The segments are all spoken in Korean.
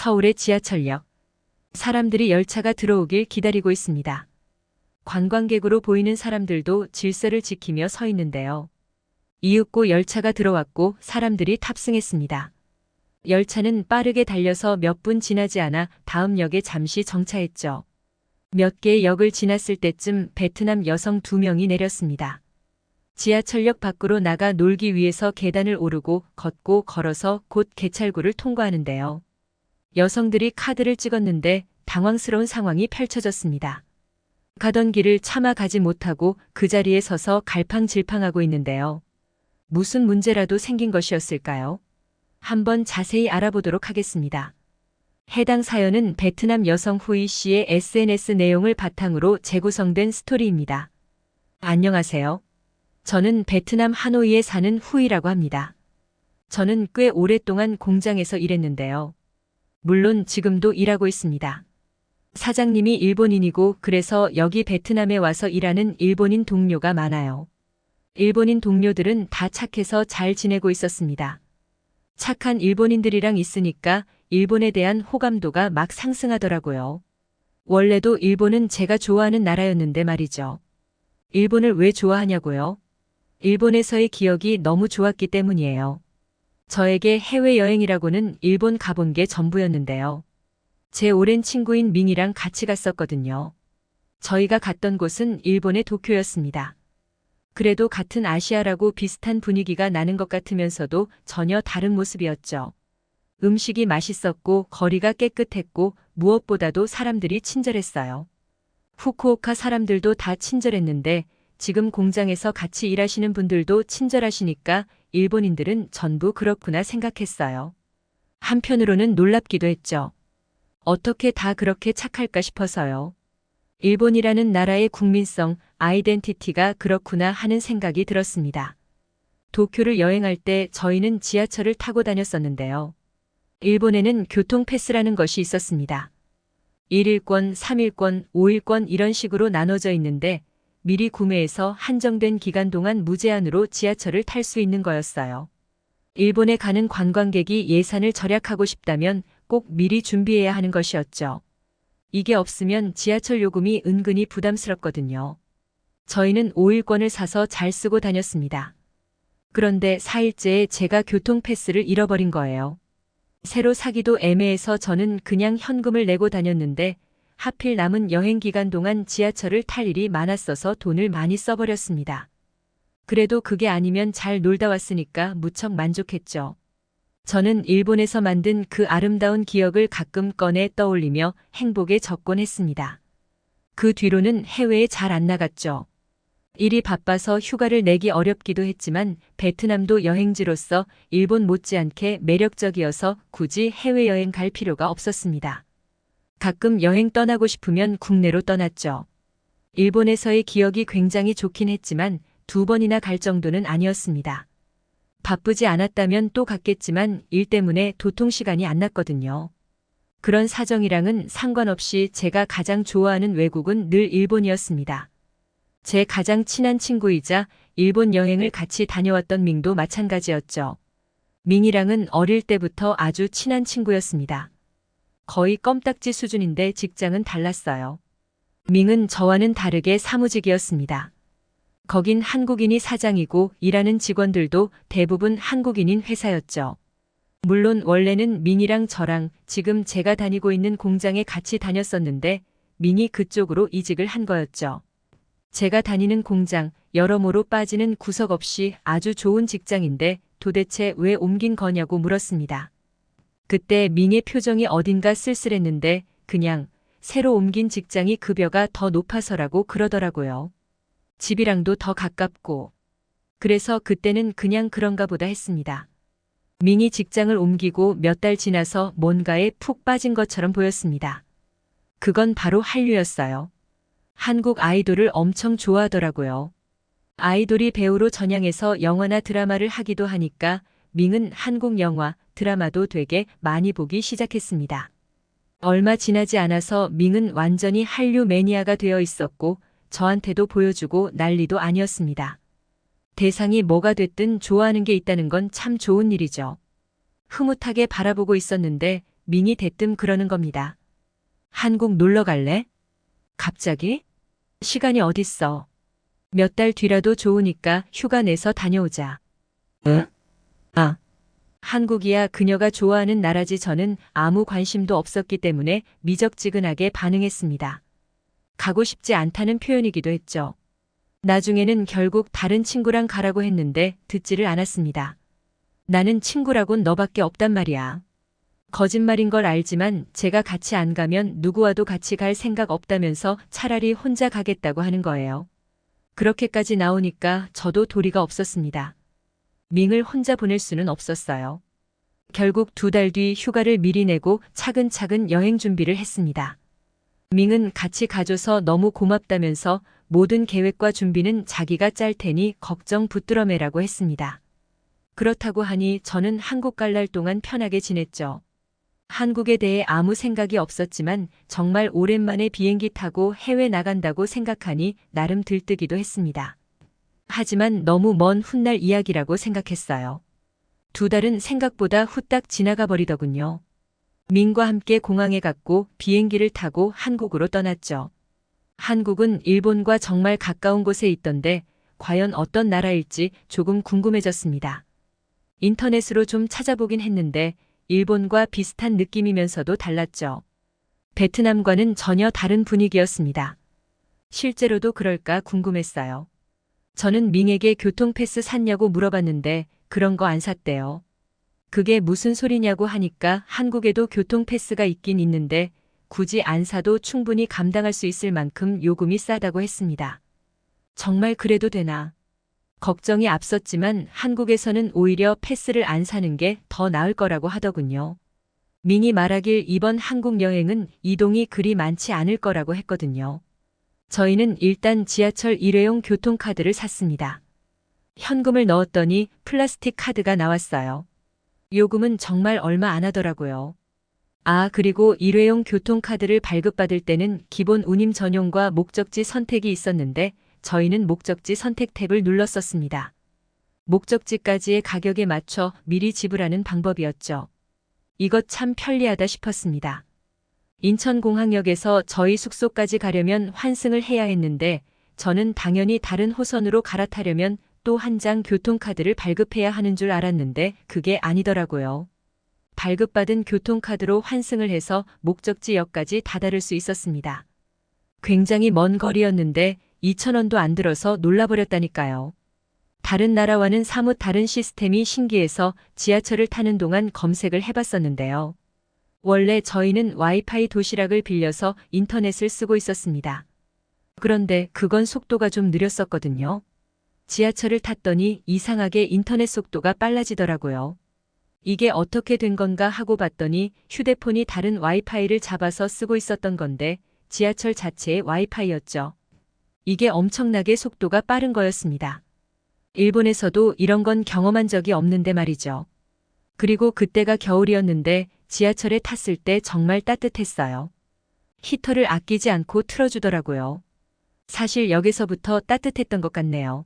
서울의 지하철역. 사람들이 열차가 들어오길 기다리고 있습니다. 관광객으로 보이는 사람들도 질서를 지키며 서 있는데요. 이윽고 열차가 들어왔고 사람들이 탑승했습니다. 열차는 빠르게 달려서 몇 분 지나지 않아 다음 역에 잠시 정차했죠. 몇 개의 역을 지났을 때쯤 베트남 여성 2명이 내렸습니다. 지하철역 밖으로 나가 놀기 위해서 계단을 오르고 걷고 걸어서 곧 개찰구를 통과하는데요. 여성들이 카드를 찍었는데 당황스러운 상황이 펼쳐졌습니다. 가던 길을 차마 가지 못하고 그 자리에 서서 갈팡질팡하고 있는데요. 무슨 문제라도 생긴 것이었을까요? 한번 자세히 알아보도록 하겠습니다. 해당 사연은 베트남 여성 후이 씨의 SNS 내용을 바탕으로 재구성된 스토리입니다. 안녕하세요. 저는 베트남 하노이에 사는 후이라고 합니다. 저는 꽤 오랫동안 공장에서 일했는데요. 물론 지금도 일하고 있습니다. 사장님이 일본인이고 그래서 여기 베트남에 와서 일하는 일본인 동료가 많아요. 일본인 동료들은 다 착해서 잘 지내고 있었습니다. 착한 일본인들이랑 있으니까 일본에 대한 호감도가 막 상승하더라고요. 원래도 일본은 제가 좋아하는 나라였는데 말이죠. 일본을 왜 좋아하냐고요? 일본에서의 기억이 너무 좋았기 때문이에요. 저에게 해외여행이라고는 일본 가본 게 전부였는데요. 제 오랜 친구인 밍이랑 같이 갔었거든요. 저희가 갔던 곳은 일본의 도쿄였습니다. 그래도 같은 아시아라고 비슷한 분위기가 나는 것 같으면서도 전혀 다른 모습이었죠. 음식이 맛있었고 거리가 깨끗했고 무엇보다도 사람들이 친절했어요. 후쿠오카 사람들도 다 친절했는데 지금 공장에서 같이 일하시는 분들도 친절하시니까 일본인들은 전부 그렇구나 생각했어요. 한편으로는 놀랍기도 했죠. 어떻게 다 그렇게 착할까 싶어서요. 일본이라는 나라의 국민성, 아이덴티티가 그렇구나 하는 생각이 들었습니다. 도쿄를 여행할 때 저희는 지하철을 타고 다녔었는데요. 일본에는 교통 패스라는 것이 있었습니다. 1일권, 3일권, 5일권 이런 식으로 나눠져 있는데 미리 구매해서 한정된 기간 동안 무제한으로 지하철을 탈 수 있는 거였어요. 일본에 가는 관광객이 예산을 절약하고 싶다면 꼭 미리 준비해야 하는 것이었죠. 이게 없으면 지하철 요금이 은근히 부담스럽거든요. 저희는 5일권을 사서 잘 쓰고 다녔습니다. 그런데 4일째에 제가 교통 패스를 잃어버린 거예요. 새로 사기도 애매해서 저는 그냥 현금을 내고 다녔는데 하필 남은 여행 기간 동안 지하철을 탈 일이 많았어서 돈을 많이 써버렸습니다. 그래도 그게 아니면 잘 놀다 왔으니까 무척 만족했죠. 저는 일본에서 만든 그 아름다운 기억을 가끔 꺼내 떠올리며 행복에 젖곤 했습니다. 그 뒤로는 해외에 잘 안 나갔죠. 일이 바빠서 휴가를 내기 어렵기도 했지만 베트남도 여행지로서 일본 못지않게 매력적이어서 굳이 해외여행 갈 필요가 없었습니다. 가끔 여행 떠나고 싶으면 국내로 떠났죠. 일본에서의 기억이 굉장히 좋긴 했지만 2번이나 갈 정도는 아니었습니다. 바쁘지 않았다면 또 갔겠지만 일 때문에 도통 시간이 안 났거든요. 그런 사정이랑은 상관없이 제가 가장 좋아하는 외국은 늘 일본이었습니다. 제 가장 친한 친구이자 일본 여행을 같이 다녀왔던 밍도 마찬가지였죠. 밍이랑은 어릴 때부터 아주 친한 친구였습니다. 거의 껌딱지 수준인데 직장은 달랐어요. 밍은 저와는 다르게 사무직이었습니다. 거긴 한국인이 사장이고 일하는 직원들도 대부분 한국인인 회사였죠. 물론 원래는 밍이랑 저랑 지금 제가 다니고 있는 공장에 같이 다녔었는데 밍이 그쪽으로 이직을 한 거였죠. 제가 다니는 공장, 여러모로 빠지는 구석 없이 아주 좋은 직장인데 도대체 왜 옮긴 거냐고 물었습니다. 그때 밍의 표정이 어딘가 쓸쓸했는데 그냥 새로 옮긴 직장이 급여가 더 높아서라고 그러더라고요. 집이랑도 더 가깝고. 그래서 그때는 그냥 그런가 보다 했습니다. 밍이 직장을 옮기고 몇 달 지나서 뭔가에 푹 빠진 것처럼 보였습니다. 그건 바로 한류였어요. 한국 아이돌을 엄청 좋아하더라고요. 아이돌이 배우로 전향해서 영화나 드라마를 하기도 하니까 밍은 한국 영화, 드라마도 되게 많이 보기 시작했습니다. 얼마 지나지 않아서 밍은 완전히 한류 매니아가 되어 있었고 저한테도 보여주고 난리도 아니었습니다. 대상이 뭐가 됐든 좋아하는 게 있다는 건 참 좋은 일이죠. 흐뭇하게 바라보고 있었는데 민이 대뜸 그러는 겁니다. 한국 놀러 갈래? 갑자기? 시간이 어딨어. 몇 달 뒤라도 좋으니까 휴가 내서 다녀오자. 응? 아. 한국이야 그녀가 좋아하는 나라지. 저는 아무 관심도 없었기 때문에 미적지근하게 반응했습니다. 가고 싶지 않다는 표현이기도 했죠. 나중에는 결국 다른 친구랑 가라고 했는데 듣지를 않았습니다. 나는 친구라곤 너밖에 없단 말이야. 거짓말인 걸 알지만 제가 같이 안 가면 누구와도 같이 갈 생각 없다면서 차라리 혼자 가겠다고 하는 거예요. 그렇게까지 나오니까 저도 도리가 없었습니다. 밍을 혼자 보낼 수는 없었어요. 결국 2달 뒤 휴가를 미리 내고 차근차근 여행 준비를 했습니다. 밍은 같이 가줘서 너무 고맙다면서 모든 계획과 준비는 자기가 짤 테니 걱정 붙들어 매라고 했습니다. 그렇다고 하니 저는 한국 갈 날 동안 편하게 지냈죠. 한국에 대해 아무 생각이 없었지만 정말 오랜만에 비행기 타고 해외 나간다고 생각하니 나름 들뜨기도 했습니다. 하지만 너무 먼 훗날 이야기라고 생각했어요. 2달은 생각보다 후딱 지나가 버리더군요. 민과 함께 공항에 갔고 비행기를 타고 한국으로 떠났죠. 한국은 일본과 정말 가까운 곳에 있던데 과연 어떤 나라일지 조금 궁금해졌습니다. 인터넷으로 좀 찾아보긴 했는데 일본과 비슷한 느낌이면서도 달랐죠. 베트남과는 전혀 다른 분위기였습니다. 실제로도 그럴까 궁금했어요. 저는 밍에게 교통패스 샀냐고 물어봤는데 그런 거 안 샀대요. 그게 무슨 소리냐고 하니까 한국에도 교통패스가 있긴 있는데 굳이 안 사도 충분히 감당할 수 있을 만큼 요금이 싸다고 했습니다. 정말 그래도 되나? 걱정이 앞섰지만 한국에서는 오히려 패스를 안 사는 게 더 나을 거라고 하더군요. 밍이 말하길 이번 한국 여행은 이동이 그리 많지 않을 거라고 했거든요. 저희는 일단 지하철 일회용 교통카드를 샀습니다. 현금을 넣었더니 플라스틱 카드가 나왔어요. 요금은 정말 얼마 안 하더라고요. 아, 그리고 일회용 교통카드를 발급받을 때는 기본 운임 전용과 목적지 선택이 있었는데 저희는 목적지 선택 탭을 눌렀었습니다. 목적지까지의 가격에 맞춰 미리 지불하는 방법이었죠. 이것 참 편리하다 싶었습니다. 인천공항역에서 저희 숙소까지 가려면 환승을 해야 했는데 저는 당연히 다른 호선으로 갈아타려면 또 한 장 교통카드를 발급해야 하는 줄 알았는데 그게 아니더라고요. 발급받은 교통카드로 환승을 해서 목적지역까지 다다를 수 있었습니다. 굉장히 먼 거리였는데 2,000원도 안 들어서 놀라버렸다니까요. 다른 나라와는 사뭇 다른 시스템이 신기해서 지하철을 타는 동안 검색을 해봤었는데요. 원래 저희는 와이파이 도시락을 빌려서 인터넷을 쓰고 있었습니다. 그런데 그건 속도가 좀 느렸었거든요. 지하철을 탔더니 이상하게 인터넷 속도가 빨라지더라고요. 이게 어떻게 된 건가 하고 봤더니 휴대폰이 다른 와이파이를 잡아서 쓰고 있었던 건데 지하철 자체의 와이파이였죠. 이게 엄청나게 속도가 빠른 거였습니다. 일본에서도 이런 건 경험한 적이 없는데 말이죠. 그리고 그때가 겨울이었는데 지하철에 탔을 때 정말 따뜻했어요. 히터를 아끼지 않고 틀어주더라고요. 사실 여기서부터 따뜻했던 것 같네요.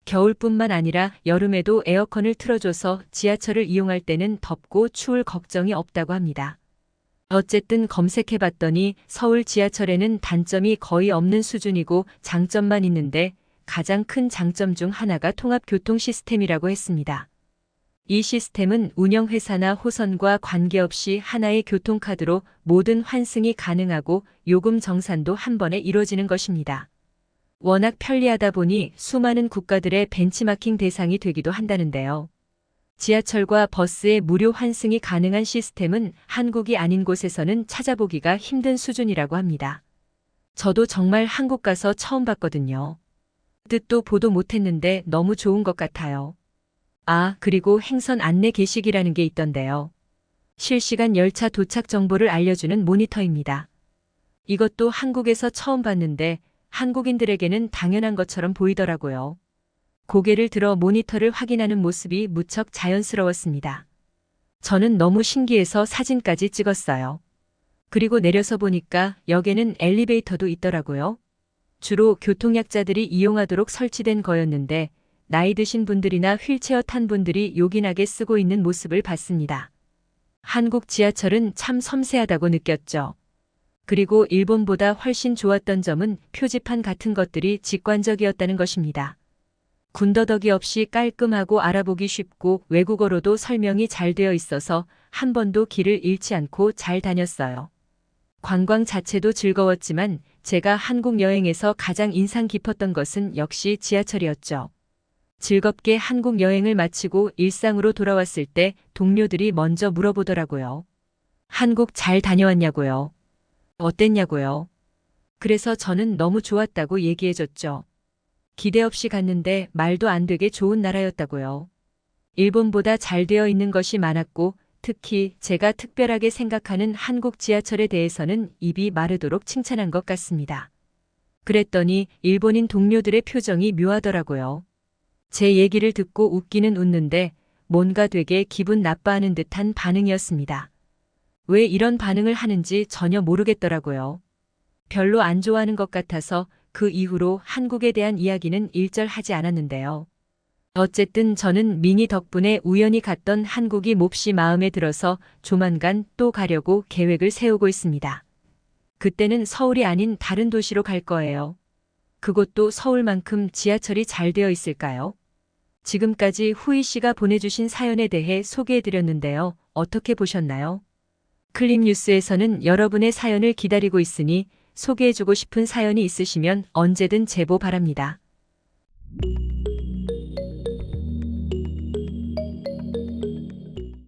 겨울뿐만 아니라 여름에도 에어컨을 틀어줘서 지하철을 이용할 때는 덥고 추울 걱정이 없다고 합니다. 어쨌든 검색해봤더니 서울 지하철에는 단점이 거의 없는 수준이고 장점만 있는데 가장 큰 장점 중 하나가 통합교통 시스템이라고 했습니다. 이 시스템은 운영회사나 호선과 관계없이 하나의 교통카드로 모든 환승이 가능하고 요금 정산도 한 번에 이루어지는 것입니다. 워낙 편리하다 보니 수많은 국가들의 벤치마킹 대상이 되기도 한다는데요. 지하철과 버스의 무료 환승이 가능한 시스템은 한국이 아닌 곳에서는 찾아보기가 힘든 수준이라고 합니다. 저도 정말 한국 가서 처음 봤거든요. 뜻도 보도 못했는데 너무 좋은 것 같아요. 아, 그리고 행선 안내 게시기라는 게 있던데요. 실시간 열차 도착 정보를 알려주는 모니터입니다. 이것도 한국에서 처음 봤는데 한국인들에게는 당연한 것처럼 보이더라고요. 고개를 들어 모니터를 확인하는 모습이 무척 자연스러웠습니다. 저는 너무 신기해서 사진까지 찍었어요. 그리고 내려서 보니까 역에는 엘리베이터도 있더라고요. 주로 교통약자들이 이용하도록 설치된 거였는데 나이 드신 분들이나 휠체어 탄 분들이 요긴하게 쓰고 있는 모습을 봤습니다. 한국 지하철은 참 섬세하다고 느꼈죠. 그리고 일본보다 훨씬 좋았던 점은 표지판 같은 것들이 직관적이었다는 것입니다. 군더더기 없이 깔끔하고 알아보기 쉽고 외국어로도 설명이 잘 되어 있어서 한 번도 길을 잃지 않고 잘 다녔어요. 관광 자체도 즐거웠지만 제가 한국 여행에서 가장 인상 깊었던 것은 역시 지하철이었죠. 즐겁게 한국 여행을 마치고 일상으로 돌아왔을 때 동료들이 먼저 물어보더라고요. 한국 잘 다녀왔냐고요. 어땠냐고요. 그래서 저는 너무 좋았다고 얘기해줬죠. 기대 없이 갔는데 말도 안 되게 좋은 나라였다고요. 일본보다 잘 되어 있는 것이 많았고 특히 제가 특별하게 생각하는 한국 지하철에 대해서는 입이 마르도록 칭찬한 것 같습니다. 그랬더니 일본인 동료들의 표정이 묘하더라고요. 제 얘기를 듣고 웃기는 웃는데 뭔가 되게 기분 나빠하는 듯한 반응이었습니다. 왜 이런 반응을 하는지 전혀 모르겠더라고요. 별로 안 좋아하는 것 같아서 그 이후로 한국에 대한 이야기는 일절하지 않았는데요. 어쨌든 저는 미니 덕분에 우연히 갔던 한국이 몹시 마음에 들어서 조만간 또 가려고 계획을 세우고 있습니다. 그때는 서울이 아닌 다른 도시로 갈 거예요. 그곳도 서울만큼 지하철이 잘 되어 있을까요? 지금까지 후이 씨가 보내주신 사연에 대해 소개해드렸는데요. 어떻게 보셨나요? 클립뉴스에서는 여러분의 사연을 기다리고 있으니 소개해주고 싶은 사연이 있으시면 언제든 제보 바랍니다.